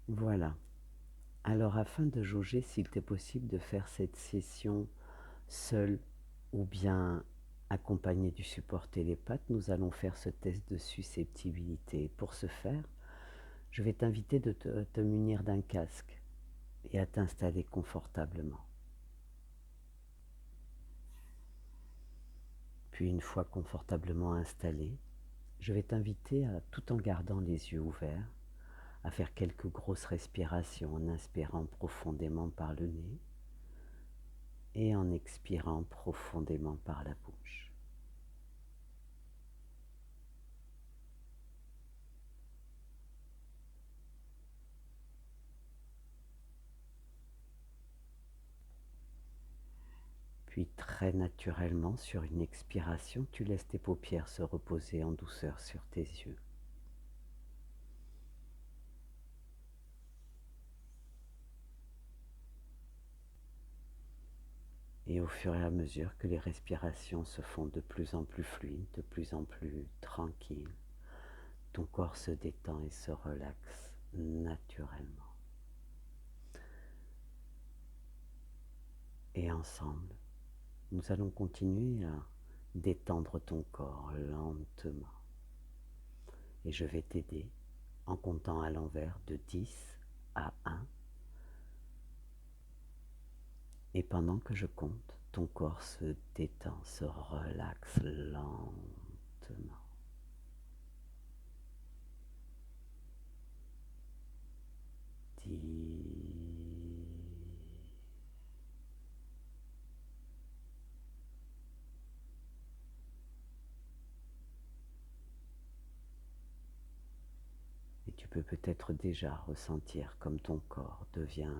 Voilà. Alors afin de jauger s'il t'est possible de faire cette session seul ou bien accompagné du support télépathe, nous allons faire ce test de susceptibilité. Pour ce faire, je vais t'inviter de te munir d'un casque et à t'installer confortablement. Puis une fois confortablement installé, je vais t'inviter à, tout en gardant les yeux ouverts, à faire quelques grosses respirations en inspirant profondément par le nez et en expirant profondément par la bouche. Puis très naturellement, sur une expiration, tu laisses tes paupières se reposer en douceur sur tes yeux. Et au fur et à mesure que les respirations se font de plus en plus fluides, de plus en plus tranquilles, ton corps se détend et se relaxe naturellement. Et ensemble, nous allons continuer à détendre ton corps lentement. Et je vais t'aider en comptant à l'envers de 10 à 1. Et pendant que je compte, ton corps se détend, se relaxe lentement. 10, 'Et tu peux peut-être déjà ressentir comme ton corps devient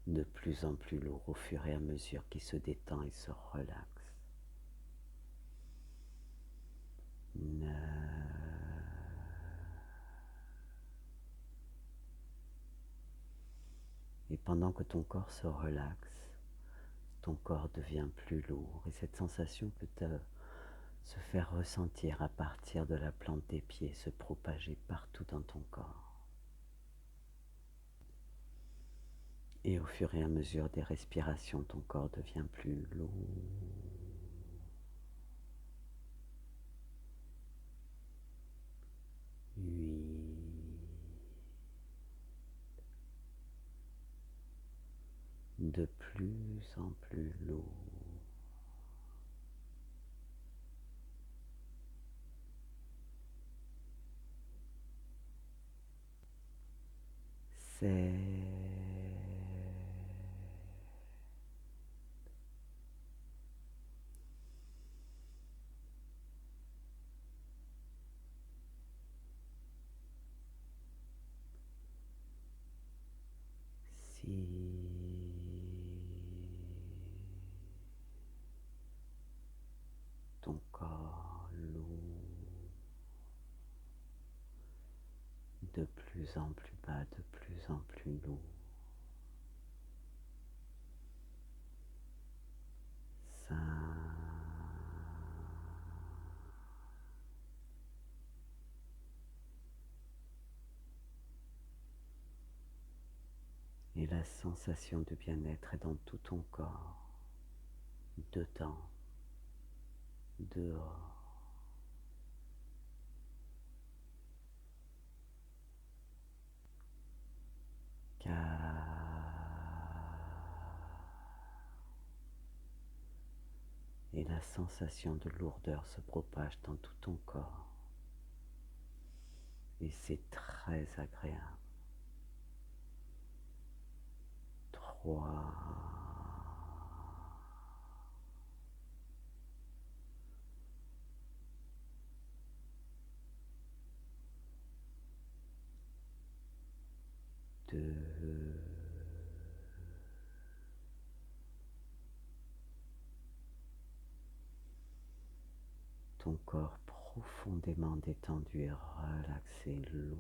de plus en plus lourd au fur et à mesure qu'il se détend et se relaxe. 9. Et pendant que ton corps se relaxe, ton corps devient plus lourd et cette sensation peut se faire ressentir à partir de la plante des pieds, se propager partout dans ton corps. Et au fur et à mesure des respirations, ton corps devient plus lourd. 8. De plus en plus lourd. 7. Ton corps lourd, de plus en plus bas, de plus en plus lourd. 5. Et la sensation de bien-être est dans tout ton corps, dedans, dehors. 4. Et la sensation de lourdeur se propage dans tout ton corps. Et c'est très agréable. 3. 2. Ton corps profondément détendu et relaxé, lourd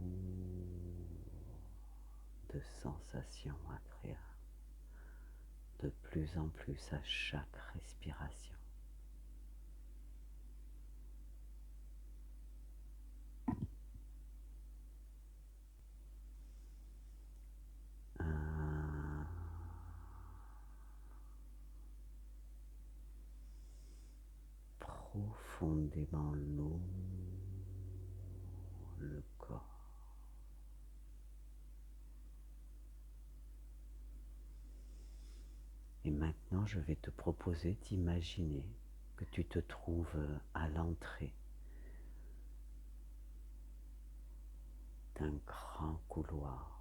de sensations agréables, de plus en plus à chaque respiration. profondément lourd le corps. Et maintenant, je vais te proposer d'imaginer que tu te trouves à l'entrée d'un grand couloir.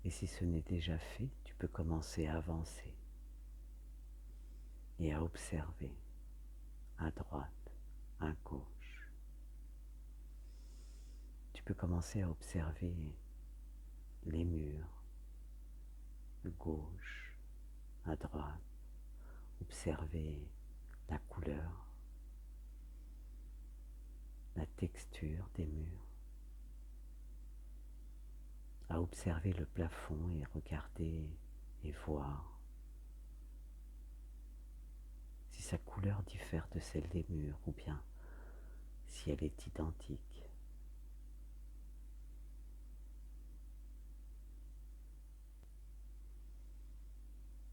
Et si ce n'est déjà fait, tu peux commencer à avancer et à observer à droite, à gauche. Tu peux commencer à observer les murs de gauche à droite, observer la couleur, la texture des murs, à observer le plafond et regarder et voir si sa couleur diffère de celle des murs ou bien si elle est identique.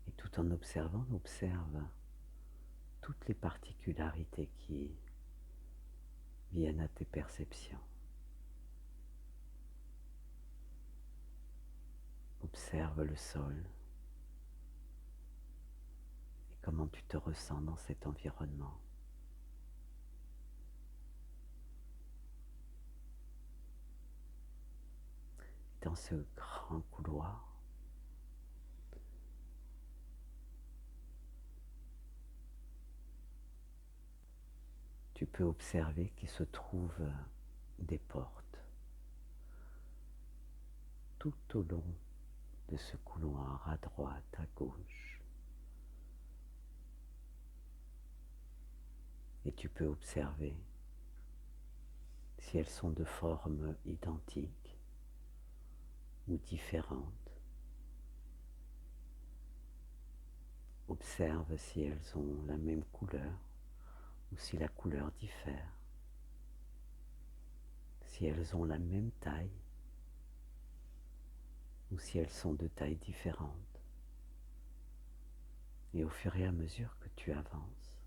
Et tout en observant, observe toutes les particularités qui viennent à tes perceptions. Observe le sol et comment tu te ressens dans cet environnement. Dans ce grand couloir, tu peux observer qu'il se trouve des portes tout au long de ce couloir, à droite, à gauche. Et tu peux observer si elles sont de forme identique ou différentes. Observe si elles ont la même couleur ou si la couleur diffère. Si elles ont la même taille ou si elles sont de tailles différentes. Et au fur et à mesure que tu avances,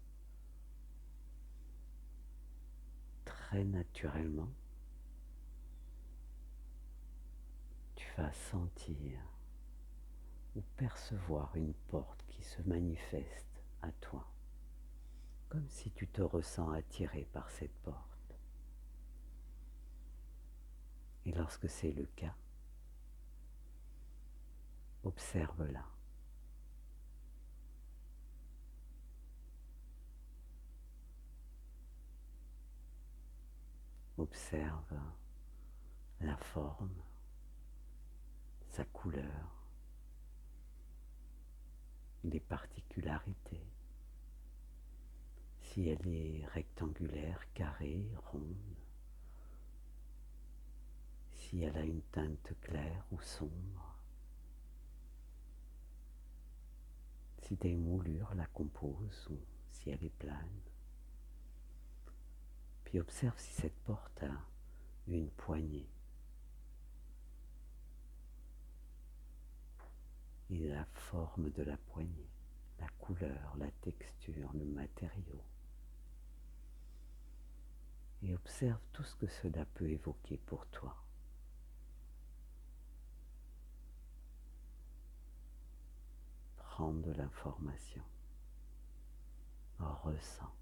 très naturellement, tu vas sentir ou percevoir une porte qui se manifeste à toi, comme si tu te ressens attiré par cette porte. Et lorsque c'est le cas, observe-la. Observe la forme, sa couleur, les particularités. Si elle est rectangulaire, carrée, ronde, si elle a une teinte claire ou sombre, si des moulures la composent ou si elle est plane. Puis observe si cette porte a une poignée et la forme de la poignée, la couleur, la texture, le matériau. Et observe tout ce que cela peut évoquer pour toi. Prends de l'information, ressens.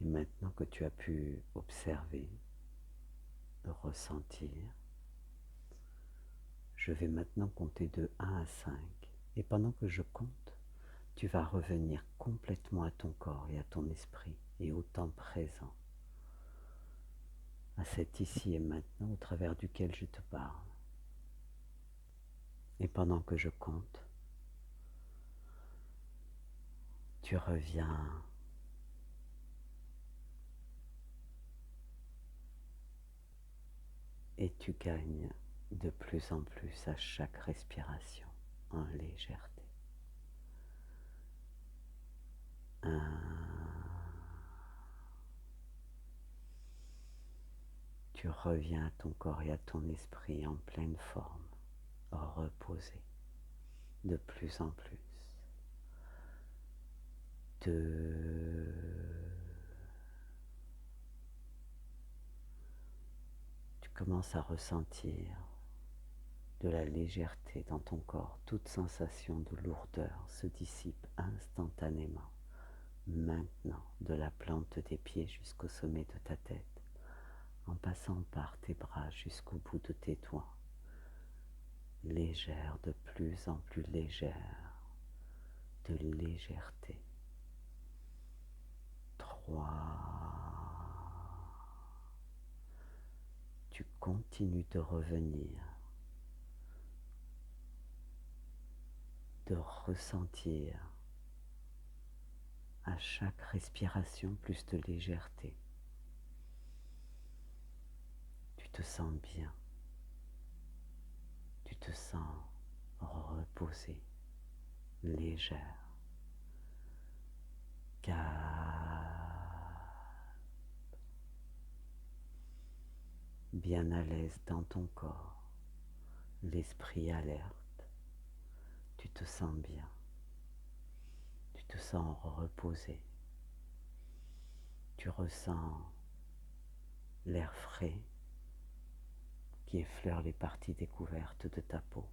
Et maintenant que tu as pu observer, ressentir, je vais maintenant compter de 1 à 5. Et pendant que je compte, Tu vas revenir complètement à ton corps et à ton esprit et au temps présent, à cet ici et maintenant au travers duquel je te parle. Et pendant que je compte, tu reviens et tu gagnes de plus en plus à chaque respiration en légèreté. Tu reviens à ton corps et à ton esprit en pleine forme, reposé, de plus en plus. Tu commences à ressentir de la légèreté dans ton corps. Toute sensation de lourdeur se dissipe instantanément. Maintenant, de la plante des pieds jusqu'au sommet de ta tête, en passant par tes bras jusqu'au bout de tes doigts. Légère, de plus en plus légère, de légèreté. 3. Tu continues de revenir, de ressentir à chaque respiration plus de légèreté. Tu te sens bien, tu te sens reposé, légère, calme, bien à l'aise dans ton corps, l'esprit alerte, tu te sens bien, tu te sens reposé, tu ressens l'air frais qui effleure les parties découvertes de ta peau,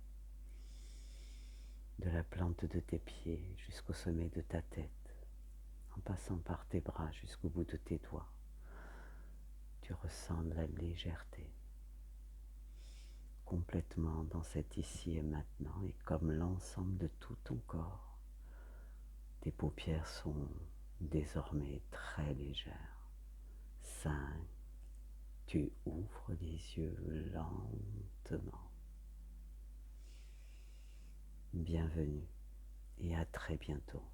de la plante de tes pieds jusqu'au sommet de ta tête, en passant par tes bras jusqu'au bout de tes doigts. Tu ressens de la légèreté, complètement dans cet ici et maintenant, et comme l'ensemble de tout ton corps, tes paupières sont désormais très légères. 5. Tu ouvres les yeux lentement. Bienvenue et à très bientôt.